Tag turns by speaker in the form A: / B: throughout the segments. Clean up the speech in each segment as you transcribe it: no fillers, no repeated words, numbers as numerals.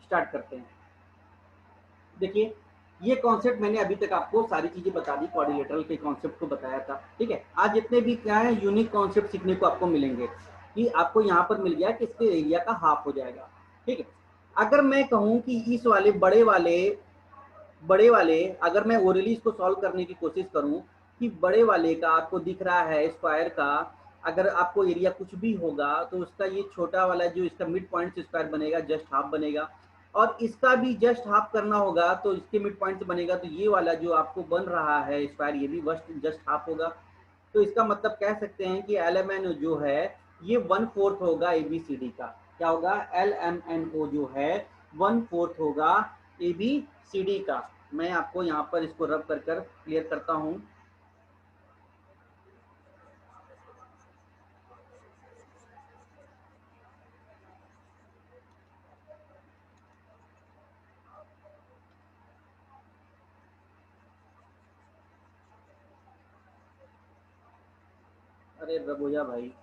A: Start करते हैं। देखिए ये कॉन्सेप्ट मैंने अभी तक आपको सारी चीजें बता दी, क्वाड्रिलेटरल के कॉन्सेप्ट को बताया था, ठीक है। आज जितने भी क्या है यूनिक कॉन्सेप्ट सीखने को आपको मिलेंगे, कि आपको यहाँ पर मिल गया कि इसके एरिया का हाफ हो जाएगा, ठीक है। अगर मैं कहूँ कि इस वाले बड़े वाले अगर मैं ओरली इसको सॉल्व करने की कोशिश करूं कि बड़े वाले का आपको दिख रहा है स्क्वायर का, अगर आपको एरिया कुछ भी होगा तो उसका ये छोटा वाला जो इसका मिड पॉइंट से स्क्वायर बनेगा जस्ट हाफ बनेगा, और इसका भी जस्ट हाफ करना होगा तो इसके मिड पॉइंट से बनेगा, तो ये वाला जो आपको बन रहा है स्क्वायर ये भी जस्ट हाफ होगा। तो इसका मतलब कह सकते हैं कि एल एम एन जो है ये 1/4 होगा ए बी सी डी का। क्या होगा? एल एम एन ओ जो है 1/4 होगा ए बी सी डी का। मैं आपको यहाँ पर इसको रब कर क्लियर करता हूँ। अरे रब हो जा भाई।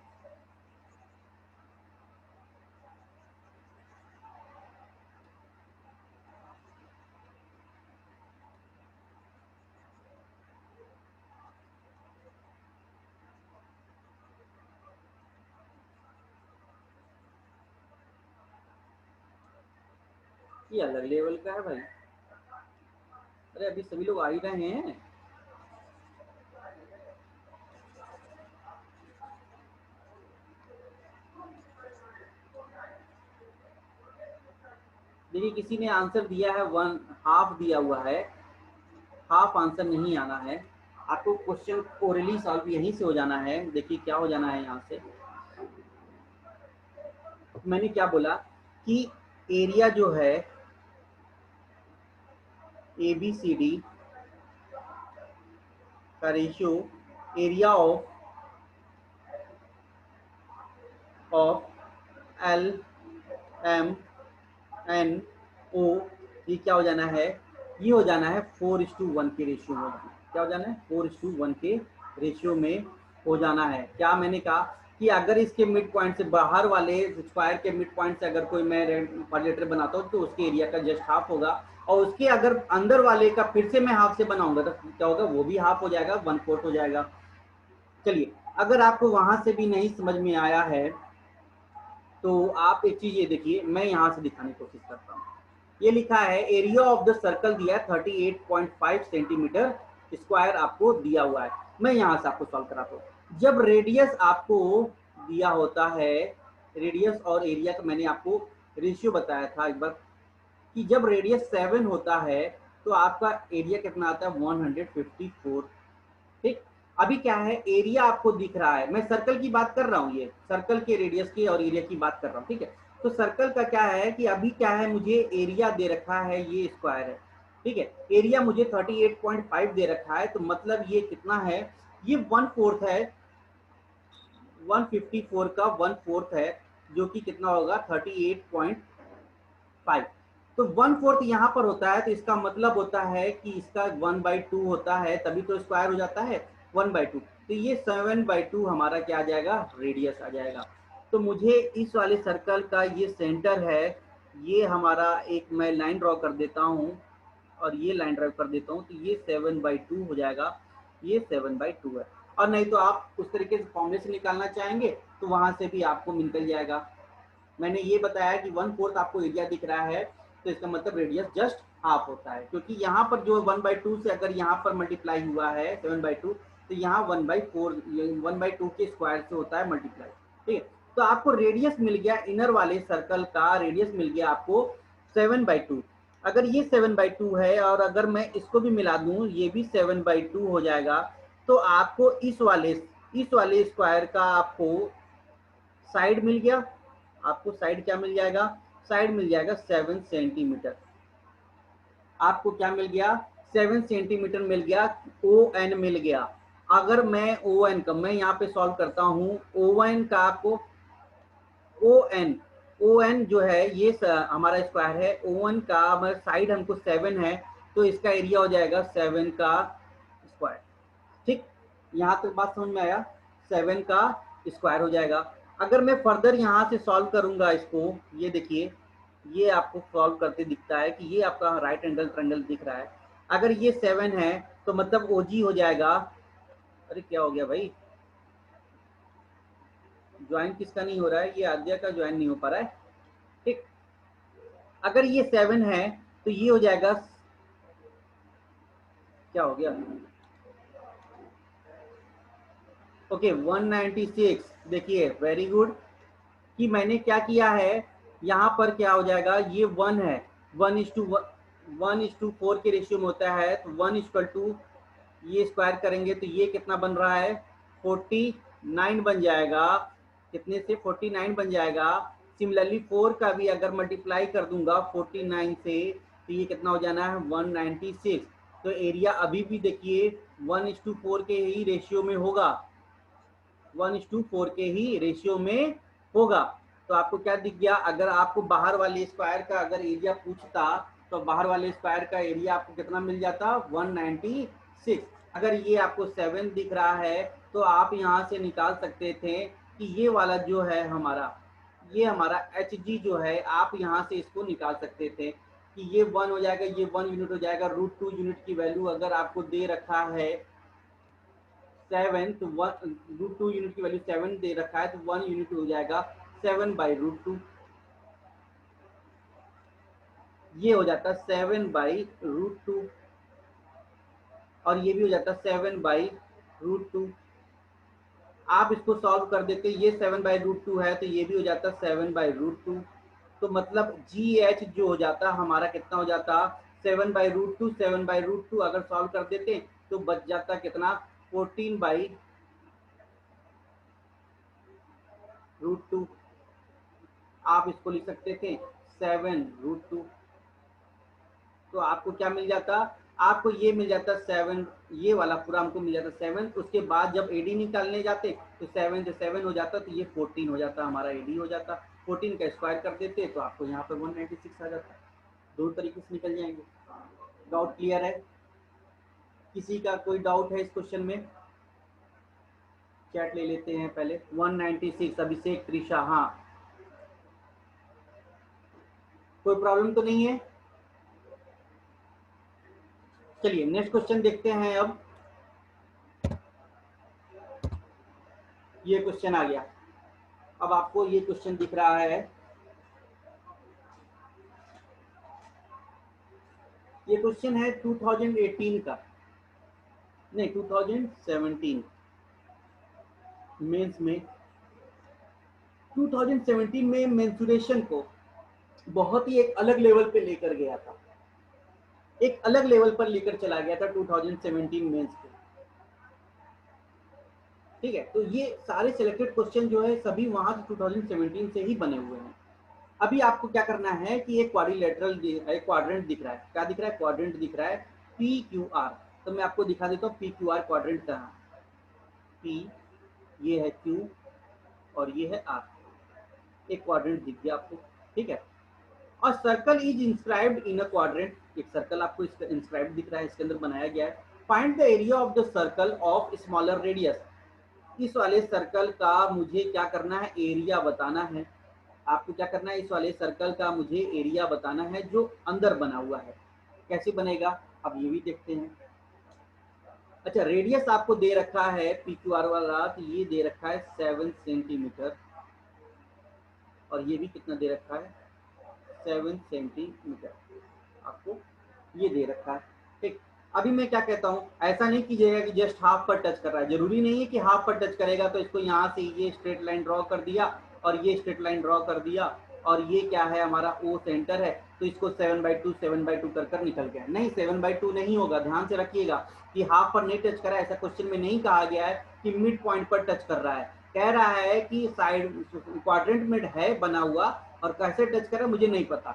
A: ये अलग लेवल का है भाई। अरे अभी सभी लोग आ ही रहे हैं। देखिए किसी ने आंसर दिया है 1/2 दिया हुआ है, हाफ आंसर नहीं आना है आपको। क्वेश्चन ओरली सॉल्व यहीं से हो जाना है। देखिए क्या हो जाना है यहाँ से, मैंने क्या बोला कि एरिया जो है ए बी सी डी का ratio area of L M N O, ये क्या हो जाना है? ये हो जाना है 4:1 के रेशियो में हो जाना है। क्या हो जाना है? 4:1 के रेशियो में हो जाना है। क्या मैंने कहा कि अगर इसके मिड पॉइंट से बाहर वाले स्क्वायर के मिड पॉइंट से अगर कोई मैं क्वाड्रिलेटरल बनाता हूँ तो उसके एरिया का जस्ट हाफ होगा, और उसके अगर अंदर वाले का फिर से मैं हाफ से बनाऊंगा तो क्या होगा? वो भी हाफ हो जाएगा, 1/4 हो जाएगा। चलिए अगर आपको वहां से भी नहीं समझ में आया है तो आप एक चीज ये देखिए, मैं यहाँ से दिखाने की कोशिश करता हूँ। ये लिखा है एरिया ऑफ द सर्कल दिया है 38.5 सेंटीमीटर स्क्वायर आपको दिया हुआ है। मैं यहाँ से आपको सॉल्व कराता हूँ। जब रेडियस आपको दिया होता है, रेडियस और एरिया का मैंने आपको रेशियो बताया था एक बार, कि जब रेडियस 7 होता है तो आपका एरिया कितना आता है? 154। ठीक। अभी क्या है, एरिया आपको दिख रहा है, मैं सर्कल की बात कर रहा हूँ, ये सर्कल के रेडियस की और एरिया की बात कर रहा हूँ, ठीक है। तो सर्कल का क्या है कि अभी क्या है, मुझे एरिया दे रखा है, ये स्क्वायर है, ठीक है। एरिया मुझे 38.5 दे रखा है, तो मतलब ये कितना है? ये 1/4 है, 154 का 1/4 है, जो कि कितना होगा? 38.5। तो 1/4 यहाँ पर होता है, तो इसका मतलब होता है कि इसका 1/2 होता है, तभी तो स्क्वायर हो जाता है 1/2। तो ये 7/2 हमारा क्या आ जाएगा? रेडियस आ जाएगा। तो मुझे इस वाले सर्कल का ये सेंटर है, ये हमारा एक मैं लाइन ड्रॉ कर देता हूँ, और ये लाइन ड्रॉ कर देता हूँ, तो ये 7/2 हो जाएगा, ये 7/2 है। और नहीं तो आप उस तरीके से फॉर्मूले से निकालना चाहेंगे तो वहां से भी आपको निकल जाएगा। मैंने ये बताया कि 1/4 आपको एरिया दिख रहा है, तो इसका मतलब रेडियस जस्ट हाफ होता है, क्योंकि यहाँ पर जो 1/2 से अगर यहाँ पर मल्टीप्लाई हुआ है 7/2, तो यहाँ 1/4 1/2 के स्क्वायर से होता है मल्टीप्लाई, ठीक है। तो आपको रेडियस मिल गया, इनर वाले सर्कल का रेडियस मिल गया आपको 7/2। अगर ये 7/2 है और अगर मैं इसको भी मिला दूं, ये भी 7/2 हो जाएगा, तो आपको इस वाले स्क्वायर का आपको साइड मिल गया। आपको साइड क्या मिल जाएगा? साइड मिल जाएगा 7 सेंटीमीटर। आपको क्या मिल गया? 7 सेंटीमीटर मिल गया, ओ एन मिल गया। अगर मैं ओ एन का मैं यहाँ पे सॉल्व करता हूँ, ओ एन का आपको ओ एन जो है ये हमारा स्क्वायर है, ओ एन का साइड हमको 7 है, तो इसका एरिया हो जाएगा 7 का स्क्वायर। ठीक, यहाँ तक बात समझ में आया? 7 का स्क्वायर हो जाएगा। अगर मैं फर्दर यहाँ से सॉल्व करूंगा इसको, ये देखिए ये आपको सॉल्व करते दिखता है कि ये आपका राइट एंगल ट्रायंगल दिख रहा है। अगर ये 7 है तो मतलब OG हो जाएगा, अरे क्या हो गया भाई, ज्वाइन किसका नहीं हो रहा है, ये आद्या का ज्वाइन नहीं हो पा रहा है। ठीक, अगर ये 7 है तो ये हो जाएगा, क्या हो गया, ओके 196। देखिए वेरी गुड कि मैंने क्या किया है, यहाँ पर क्या हो जाएगा, ये 1 है, 1:4 के रेशियो में होता है, तो 1:2 ये स्क्वायर करेंगे तो ये कितना बन रहा है, 49 बन जाएगा। कितने से, 49 बन जाएगा। सिमिलरली 4 का भी अगर मल्टीप्लाई कर दूंगा 49 से तो ये कितना हो जाना है, 196। तो एरिया अभी भी देखिए 1:4 के ही रेशियो में होगा, 1:4 के ही रेशियो में होगा। तो आपको क्या दिख गया, अगर आपको बाहर वाले स्क्वायर का अगर एरिया पूछता तो बाहर वाले स्क्वायर का एरिया आपको कितना मिल जाता, 196। अगर ये आपको 7 दिख रहा है तो आप यहाँ से निकाल सकते थे कि ये वाला जो है हमारा, ये हमारा HG जो है, आप यहाँ से इसको निकाल सकते थे कि ये 1 हो जाएगा, ये 1 यूनिट हो जाएगा। √2 यूनिट की वैल्यू अगर आपको दे रखा है 7, तो √2 यूनिट की वैल्यू 7 दे रखा है तो 1 यूनिट हो जाएगा 7/√2। ये हो जाता है 7/√2 और ये भी हो जाता है 7/√2। आप इसको सॉल्व कर देते, ये 7/√2 है तो ये भी हो जाता 7/√2। तो मतलब GH जो हो जाता हमारा कितना हो जाता, 7/√2। 7/√2 अगर सॉल्व कर देते तो बच जाता कितना, 14/√2। आप इसको लिख सकते थे 7√2। तो आपको क्या मिल जाता, आपको ये मिल जाता 7, ये वाला पूरा हमको मिल जाता 7। उसके बाद जब AD निकालने जाते तो 7 से 7 हो जाता तो ये 14 हो जाता, हमारा AD हो जाता। 14 का स्क्वायर कर देते तो आपको यहाँ पर 196 आ जाता। दो तरीके से निकल जाएंगे। डाउट क्लियर है, किसी का कोई डाउट है इस क्वेश्चन में? चैट ले लेते हैं पहले। 196 अभिषेक त्रिशा, हाँ कोई प्रॉब्लम तो नहीं है। चलिए नेक्स्ट क्वेश्चन देखते हैं। अब ये क्वेश्चन आ गया, अब आपको ये क्वेश्चन दिख रहा है, ये क्वेश्चन है 2018 का, नहीं 2017 मेंस में। 2017 में मेंसुरेशन को बहुत ही एक अलग लेवल पे लेकर गया था, एक अलग लेवल पर लेकर चला गया था 2017 मेंस को। ठीक है, तो ये सारे सिलेक्टेड क्वेश्चन जो है सभी वहां 2017 से ही बने हुए हैं। अभी आपको क्या करना है कि एक क्वाड्रिलेटरल, एक क्वाड्रेंट दिख रहा है, क्या दिख रहा है, क्वाड्रेंट दिख रहा है PQR। तो मैं आपको दिखा देता हूँ PQR क्वाड्रेंट कहाँ, P ये है Q और ये है R, एक क्वाड्रेंट दिख गया आपको। ठीक है, और circle is inscribed in a quadrant, एक सर्कल आपको इसका इंस्क्राइब्ड दिख रहा है, इसके अंदर बनाया गया है। Find the area of the circle of smaller radius, इस वाले सर्कल का मुझे क्या करना है, एरिया बताना है। आपको क्या करना है, इस वाले सर्कल का मुझे एरिया बताना है जो अंदर बना हुआ है। कैसे बनेगा, अब ये भी देखते हैं। अच्छा, रेडियस आपको दे रखा है PQR वाला, तो ये दे रखा है 7 सेंटीमीटर और ये भी कितना दे रखा है, 7 सेंटीमीटर आपको ये दे रखा है। ठीक, अभी मैं क्या कहता हूँ, ऐसा नहीं कीजिएगा कि जस्ट हाफ पर टच कर रहा है, जरूरी नहीं है कि हाफ पर टच करेगा तो इसको यहाँ से ये स्ट्रेट लाइन ड्रॉ कर दिया और ये स्ट्रेट लाइन ड्रॉ कर दिया और ये क्या है हमारा O सेंटर है तो इसको 7/2 7/2 कर कर निकल गया। नहीं, 7/2 नहीं होगा, ध्यान से रखिएगा कि हाफ पर नहीं टच करा, ऐसा क्वेश्चन में नहीं कहा गया है कि मिड पॉइंट पर टच कर रहा है, कह रहा है कि साइड क्वाड्रेंट में है बना हुआ और कैसे टच कर रहा है मुझे नहीं पता।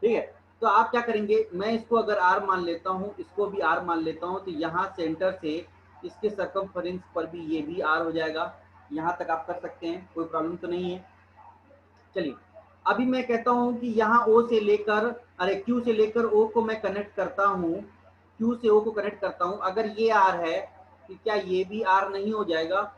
A: ठीक है, तो आप क्या करेंगे, मैं इसको अगर R मान लेता हूँ, इसको भी R मान लेता हूँ, तो यहाँ सेंटर से इसके सर्कमफरेंस पर भी ये भी R हो जाएगा। यहाँ तक आप कर सकते हैं, कोई प्रॉब्लम तो नहीं है। चलिए, अभी मैं कहता हूँ कि यहाँ O से लेकर, अरे Q से लेकर O को मैं कनेक्ट करता हूँ, Q से O को कनेक्ट करता हूँ। अगर ये R है तो क्या ये भी R नहीं हो जाएगा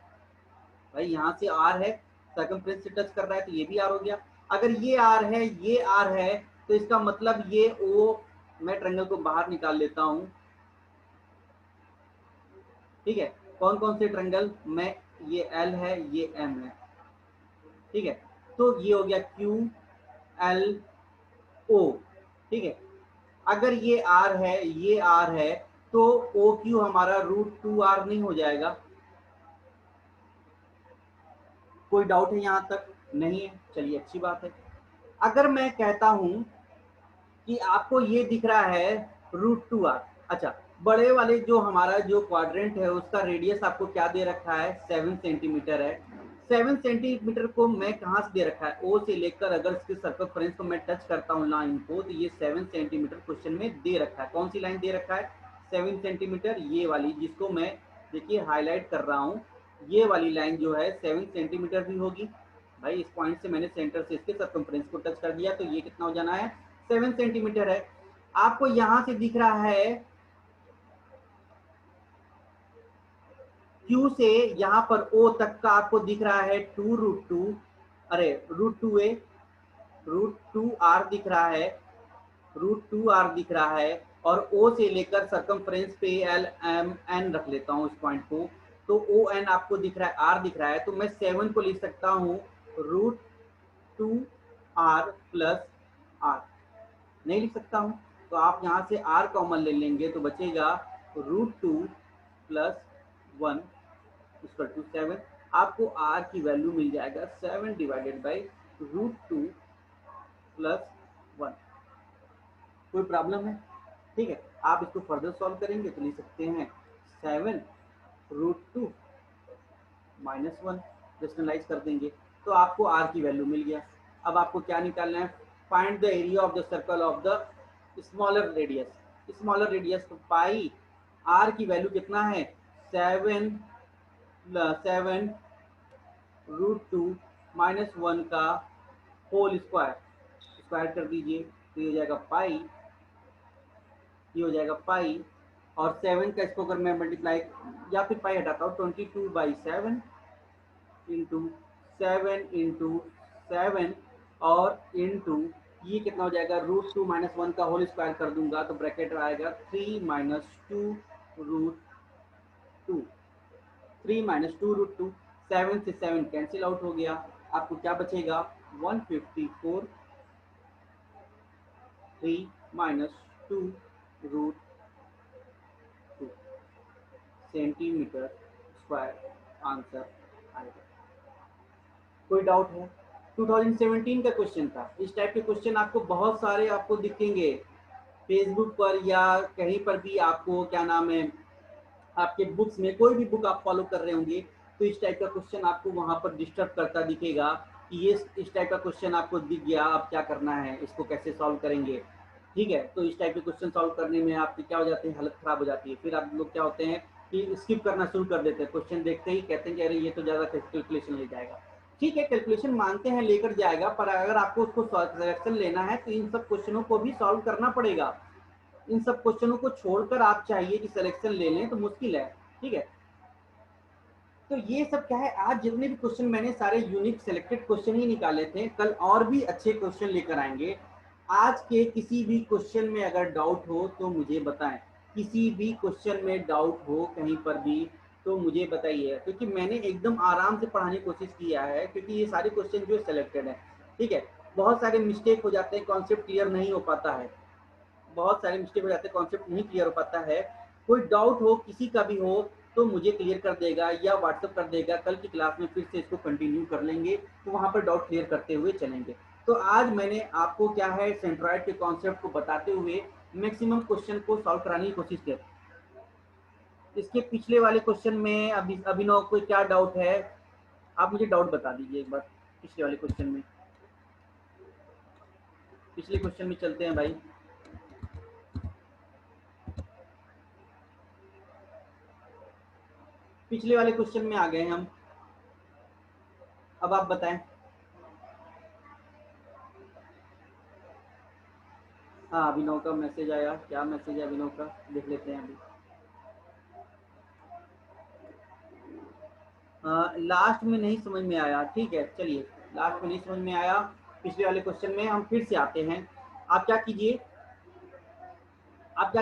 A: भाई, यहाँ से R है, सर्कमफ्रेंस से टच कर रहा है तो ये भी R हो गया। अगर ये R है, ये R है तो इसका मतलब ये ओ, मैं ट्रायंगल को बाहर निकाल लेता हूं, ठीक है। कौन कौन से ट्रायंगल, मैं, ये एल है, ये एम है, ठीक है। तो ये हो गया क्यू एल ओ, ठीक है। अगर ये आर है, ये आर है, तो ओ क्यू हमारा √2r नहीं हो जाएगा? कोई डाउट है यहाँ तक? नहीं है, चलिए अच्छी बात है। अगर मैं कहता हूं कि आपको ये दिख रहा है √2r, अच्छा, बड़े वाले जो हमारा जो क्वाड्रेंट है उसका रेडियस आपको क्या दे रखा है, 7 सेंटीमीटर है। 7 सेंटीमीटर को मैं कहाँ से दे रखा है, ओ से लेकर अगर इसके सर्कमफ्रेंस को मैं टच करता हूँ लाइन को, तो ये 7 सेंटीमीटर क्वेश्चन में दे रखा है। कौन सी लाइन दे रखा है, 7 सेंटीमीटर, ये वाली, जिसको मैं देखिए हाईलाइट कर रहा हूँ। ये वाली लाइन जो है 7 सेंटीमीटर भी होगी भाई। इस पॉइंट से मैंने सेंटर से इसके सर्कमफ्रेंस को टच कर दिया, तो ये कितना हो जाना है, 7 सेंटीमीटर है। आपको यहां से दिख रहा है Q से यहां पर O तक का आपको दिख रहा है 2√2, अरे √2a, √2r दिख रहा है, √2r दिख रहा है। और O से लेकर सर्कमफ्रेंस पे एल एम एन रख लेता हूं इस पॉइंट को, तो ओ एन आपको दिख रहा है, आर दिख रहा है, तो मैं 7 को लिख सकता हूं √2r प्लस आर। नहीं लिख सकता हूं, तो आप यहां से r कॉमन ले लेंगे, तो बचेगा √2 प्लस 1 इक्वल टू 7। आपको r की वैल्यू मिल जाएगा 7 डिवाइडेड बाई √2 प्लस 1। कोई प्रॉब्लम है? ठीक है, आप इसको फर्दर सॉल्व करेंगे तो लिख सकते हैं 7 √2 माइनस 1, रेशनलाइज कर देंगे तो आपको r की वैल्यू मिल गया। अब आपको क्या निकालना है, find the area of the circle of the smaller radius. Smaller radius तो पाई, r की वैल्यू कितना है, 7 √2 माइनस 1 का होल स्क्वायर, स्क्वायर कर दीजिए, तो ये हो जाएगा पाई, ये हो जाएगा पाई। और 7 का इसको अगर मैं मल्टीप्लाई, या फिर पाई हटाता हूँ, 22/7 इंटू 7 इंटू 7 और इंटू ये कितना हो जाएगा, √2 माइनस 1 का होल स्क्वायर कर दूंगा तो ब्रैकेट आएगा 3 माइनस 2 √2, 3 माइनस 2 √2, 7 से 7 कैंसिल आउट हो गया। आपको क्या बचेगा, 154, 3 माइनस 2 √2 सेंटीमीटर स्क्वायर आंसर आएगा। कोई डाउट है? 2017 का क्वेश्चन था। इस टाइप के क्वेश्चन आपको बहुत सारे आपको दिखेंगे फेसबुक पर या कहीं पर भी, आपको क्या नाम है, आपके बुक्स में, कोई भी बुक आप फॉलो कर रहे होंगे तो इस टाइप का क्वेश्चन आपको वहां पर डिस्टर्ब करता दिखेगा कि ये इस टाइप का क्वेश्चन आपको दिख गया, अब क्या करना है, इसको कैसे सॉल्व करेंगे। ठीक है, तो इस टाइप के क्वेश्चन सॉल्व करने में आपकी क्या हो जाती है, हालत खराब हो जाती है। फिर आप लोग क्या होते हैं कि स्किप करना शुरू कर देते हैं, क्वेश्चन देखते ही कहते हैं कि अरे ये तो ज़्यादा कैलकुलेशन ले जाएगा। ठीक है, कैलकुलेशन मानते हैं लेकर जाएगा, पर अगर आपको उसको सिलेक्शन लेना है तो इन सब क्वेश्चनों को भी सॉल्व करना पड़ेगा। इन सब क्वेश्चनों को छोड़कर आप चाहिए कि सिलेक्शन ले लें तो मुश्किल है। ठीक है, तो ये सब क्या है, आज जितने भी क्वेश्चन मैंने सारे यूनिक सिलेक्टेड क्वेश्चन ही निकाले थे, कल और भी अच्छे क्वेश्चन लेकर आएंगे। आज के किसी भी क्वेश्चन में अगर डाउट हो तो मुझे बताएं, किसी भी क्वेश्चन में डाउट हो कहीं पर भी तो मुझे बताइए, क्योंकि मैंने एकदम आराम से पढ़ाने की कोशिश किया है, क्योंकि ये सारे क्वेश्चन जो सिलेक्टेड है। ठीक है, बहुत सारे मिस्टेक हो जाते हैं, कॉन्सेप्ट क्लियर नहीं हो पाता है, बहुत सारे मिस्टेक हो जाते हैं, कॉन्सेप्ट नहीं क्लियर हो पाता है। कोई डाउट हो किसी का भी हो तो मुझे क्लियर कर देगा या व्हाट्सएप कर देगा, कल की क्लास में फिर से इसको कंटिन्यू कर लेंगे, तो वहाँ पर डाउट क्लियर करते हुए चलेंगे। तो आज मैंने आपको क्या है, सेंट्रॉइड के कॉन्सेप्ट को बताते हुए मैक्सिमम क्वेश्चन को सॉल्व कराने की कोशिश की। इसके पिछले वाले क्वेश्चन में अभिनव को क्या डाउट है, आप मुझे डाउट बता दीजिए एक बार। पिछले वाले क्वेश्चन में, पिछले क्वेश्चन में चलते हैं भाई। पिछले वाले क्वेश्चन में आ गए हम, अब आप बताएं। हाँ, अभिनव का मैसेज आया, क्या मैसेज है अभिनव का, देख लेते हैं अभी। लास्ट में नहीं समझ में आया, ठीक है चलिए, लास्ट में नहीं समझ में आया। पिछले वाले क्वेश्चन में हम फिर से आते हैं। आप क्या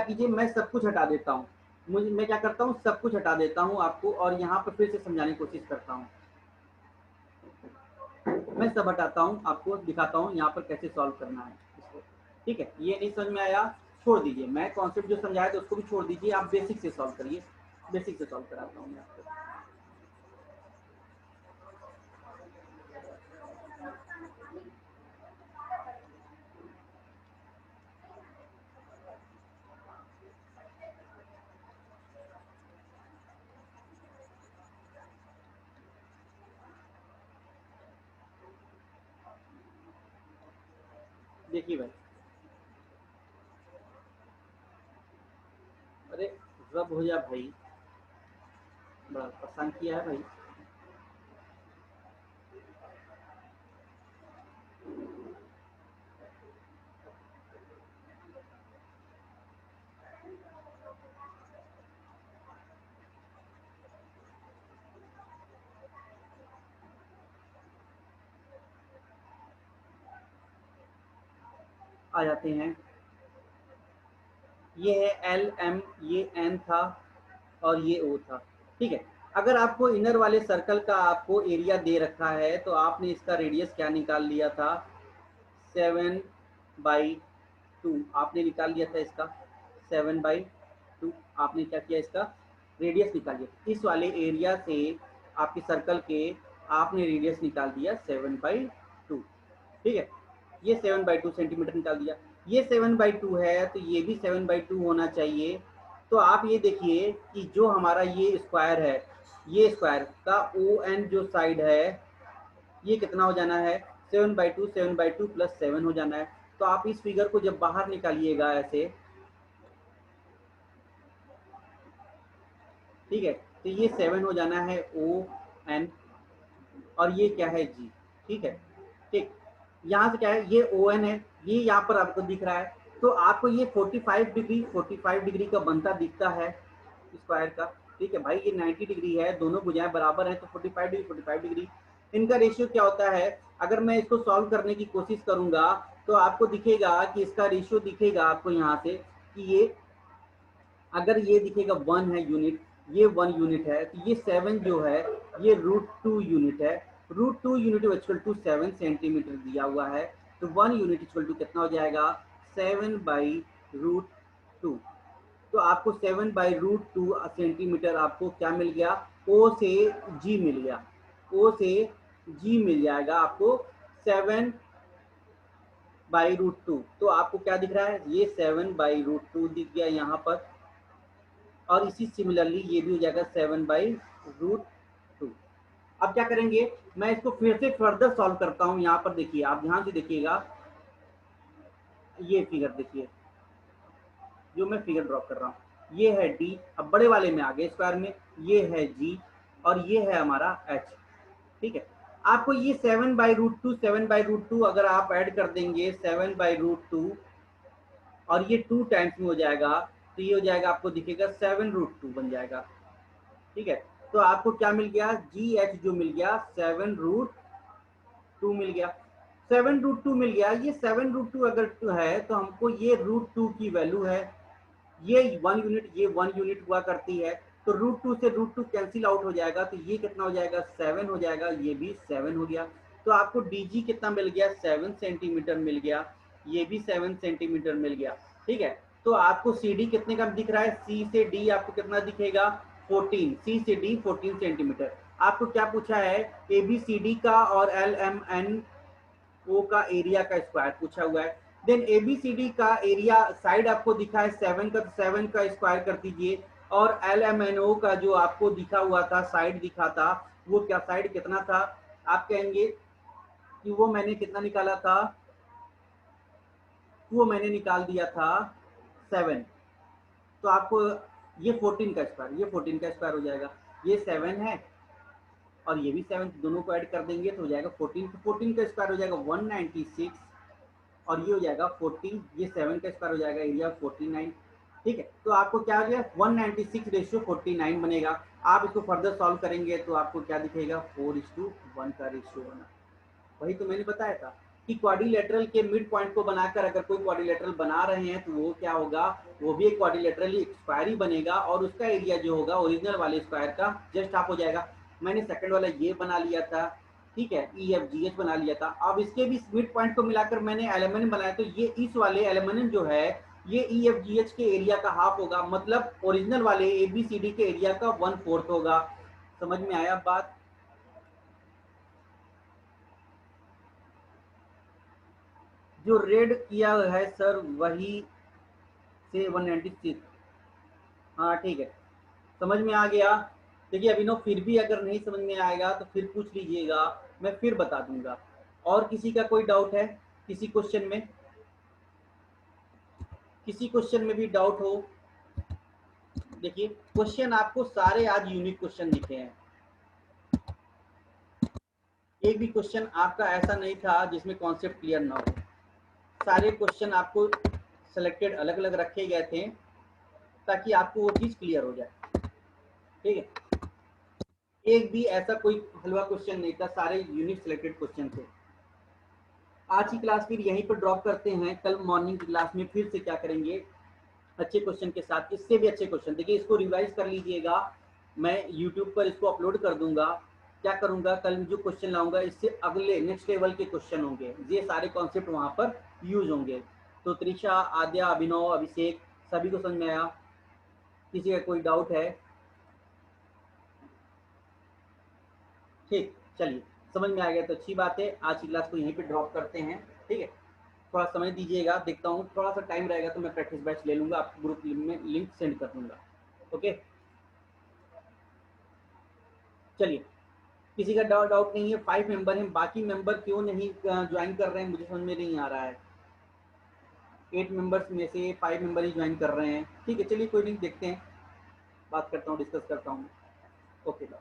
A: कीजिए, मैं सब कुछ हटा देता हूँ, मैं क्या करता हूँ, सब कुछ हटा देता हूँ आपको, और यहाँ पर फिर से समझाने की कोशिश करता हूँ। मैं सब हटाता हूँ, आपको दिखाता हूँ यहाँ पर कैसे सॉल्व करना है इसको। ठीक है, ये नहीं समझ में आया, छोड़ दीजिए, मैं कॉन्सेप्ट जो समझाया था उसको भी छोड़ दीजिए, आप बेसिक से सॉल्व करिए, बेसिक से सॉल्व कराता हूँ मैं आपको। देखिए भाई, अरे रब हो जा भाई, बड़ा परेशान किया है भाई। आ जाते हैं, ये है एल एम, ये एन था और ये ओ था। ठीक है, अगर आपको इनर वाले सर्कल का आपको एरिया दे रखा है तो आपने इसका रेडियस क्या निकाल लिया था, 7/2 आपने निकाल लिया था इसका, 7/2 आपने क्या किया, इसका रेडियस निकाल लिया, इस वाले एरिया से आपके सर्कल के आपने रेडियस निकाल दिया 7/2। ठीक है, ये 7/2 सेंटीमीटर निकाल दिया, ये 7/2 है तो ये भी 7/2 होना चाहिए। तो आप ये देखिए कि जो हमारा ये स्क्वायर है, ये स्क्वायर का ओ एन जो साइड है ये कितना हो जाना है, 7/2, 7/2 प्लस 7 हो जाना है। तो आप इस फिगर को जब बाहर निकालिएगा ऐसे, ठीक है, तो ये 7 हो जाना है ओ एन, और ये क्या है जी। ठीक है, ठीक, यहाँ से क्या है, ये ओ एन है, ये यहाँ पर आपको दिख रहा है, तो आपको ये 45 डिग्री का बनता दिखता है स्क्वायर का। ठीक है भाई, ये 90 डिग्री है, दोनों भुजाएं बराबर हैं, तो 45 डिग्री इनका रेशियो क्या होता है। अगर मैं इसको सॉल्व करने की कोशिश करूंगा तो आपको दिखेगा कि इसका रेशियो दिखेगा आपको यहाँ से कि ये, अगर ये दिखेगा 1 है यूनिट, ये 1 यूनिट है, तो ये 7 जो है ये √2 यूनिट है, √2 यूनिट इक्वल टू 7 सेंटीमीटर दिया हुआ है, तो 1 यूनिट इक्वल टू कितना हो जाएगा, 7/√2। तो आपको 7/√2 सेंटीमीटर आपको क्या मिल गया, ओ से जी मिल गया, ओ से जी मिल जाएगा आपको 7/√2। तो आपको क्या दिख रहा है, ये 7/√2 दिख गया यहाँ पर, और इसी सिमिलरली ये भी हो जाएगा 7/√2। अब क्या करेंगे, मैं इसको फिर से फर्दर सॉल्व करता हूँ। यहाँ पर देखिए, आप ध्यान से देखिएगा, ये फिगर देखिए जो मैं फिगर ड्रॉ कर रहा हूँ, ये है डी, अब बड़े वाले में आ गए स्क्वायर में, ये है जी और ये है हमारा एच। ठीक है, आपको ये 7/√2 अगर आप ऐड कर देंगे 7/√2 और ये 2 टाइम्स में हो जाएगा, तो ये हो जाएगा, आपको दिखेगा 7√2 बन जाएगा। ठीक है, तो आपको क्या मिल गया, जी एच जो मिल गया 7√2 मिल गया, 7√2 मिल गया। ये 7√2 अगर है तो हमको ये √2 की वैल्यू है, ये 1 यूनिट, ये 1 यूनिट हुआ करती है, तो √2 से √2 कैंसिल आउट हो जाएगा, तो ये कितना हो जाएगा, 7 हो जाएगा, ये भी 7 हो गया। तो आपको डीजी कितना मिल गया, 7 सेंटीमीटर मिल गया, ये भी 7 सेंटीमीटर मिल गया। ठीक है, तो आपको सी डी कितने का दिख रहा है, सी से डी आपको कितना दिखेगा, 14, सी से डी 14 सेंटीमीटर। आपको क्या पूछा है, ए बी सी डी का और एल एम एन ओ का एरिया का स्क्वायर पूछा हुआ है। देन एबीसीडी का एरिया साइड आपको दिखा है 7 का, तो 7 का स्क्वायर कर दीजिए, और एलएमएनओ का जो आपको दिखा हुआ था, साइड दिखा था, वो क्या साइड कितना था, आप कहेंगे कि वो मैंने कितना निकाला था, वो मैंने निकाल दिया था 7। तो आपको ये 14 का स्क्वायर, ये 14 का स्क्वायर हो जाएगा, ये 7 है और ये भी 7, दोनों को ऐड कर देंगे तो हो जाएगा 14, तो 14 का स्क्वायर हो जाएगा 196, और ये हो जाएगा 14, ये 7 का स्क्वायर हो जाएगा, एरिया 49। ठीक है, तो आपको क्या हो गया, 196/49 बनेगा। आप इसको फर्दर सॉल्व करेंगे तो आपको क्या दिखेगा, 4:1 का रेशियो बना, वही तो मैंने बताया था। कि क्वाड्रिलेटरल के मिड पॉइंट को बनाकर अगर कोई क्वाड्रिलेटरल बना रहे हैं तो वो क्या होगा, वो भी एक क्वाड्रिलेटरल स्क्वायर ही बनेगा और उसका एरिया जो होगा ओरिजिनल वाले स्क्वायर का जस्ट हाफ हो जाएगा। मैंने सेकंड वाला ये बना लिया था, ठीक है, ई एफ जी एच बना लिया था। अब इसके भी मिड पॉइंट को मिलाकर मैंने एलिमेंट बनाया, तो ये इस वाले एलिमेंट जो है ये ई एफ जी एच के एरिया का हाफ होगा, मतलब ओरिजिनल वाले ए बी सी डी के एरिया का 1/4 होगा। समझ में आया बात? जो रेड किया है सर वही से 196। हाँ ठीक है, समझ में आ गया। देखिए अभिनव फिर भी अगर नहीं समझ में आएगा तो फिर पूछ लीजिएगा, मैं फिर बता दूंगा। और किसी का कोई डाउट है किसी क्वेश्चन में? किसी क्वेश्चन में भी डाउट हो? देखिए क्वेश्चन आपको सारे आज यूनिक क्वेश्चन दिखे हैं, एक भी क्वेश्चन आपका ऐसा नहीं था जिसमें कॉन्सेप्ट क्लियर ना हो। सारे क्वेश्चन आपको सेलेक्टेड अलग अलग रखे गए थे ताकि आपको वो चीज़ क्लियर हो जाए, ठीक है। एक भी ऐसा कोई हलवा क्वेश्चन नहीं था, सारे यूनिक सिलेक्टेड क्वेश्चन थे। आज की क्लास फिर यहीं पर ड्रॉप करते हैं, कल मॉर्निंग की क्लास में फिर से क्या करेंगे, अच्छे क्वेश्चन के साथ, इससे भी अच्छे क्वेश्चन। देखिए इसको रिवाइज कर लीजिएगा, मैं यूट्यूब पर इसको अपलोड कर दूंगा। क्या करूंगा, कल जो क्वेश्चन लाऊंगा इससे अगले नेक्स्ट लेवल के क्वेश्चन होंगे, ये सारे कॉन्सेप्ट वहां पर यूज होंगे। तो त्रिशा, आद्या, अभिनव, अभिषेक, सभी को समझ में आया? किसी का कोई डाउट है? ठीक, चलिए समझ में आ गया तो अच्छी बात है। आज की क्लास को यहीं पे ड्रॉप करते हैं, ठीक है। थोड़ा समय दीजिएगा, देखता हूँ थोड़ा सा टाइम रहेगा तो मैं प्रैक्टिस बैच ले लूँगा, आपको ग्रुप में लिंक सेंड कर दूँगा। ओके, चलिए किसी का डाउट नहीं है। 5 मेंबर हैं, बाकी मेंबर क्यों नहीं ज्वाइन कर रहे हैं मुझे समझ में नहीं आ रहा है। 8 मेंबर्स में से 5 मेंबर ही ज्वाइन कर रहे हैं, ठीक है। चलिए कोई नहीं, देखते हैं, बात करता हूँ, डिस्कस करता हूँ। Okay bye.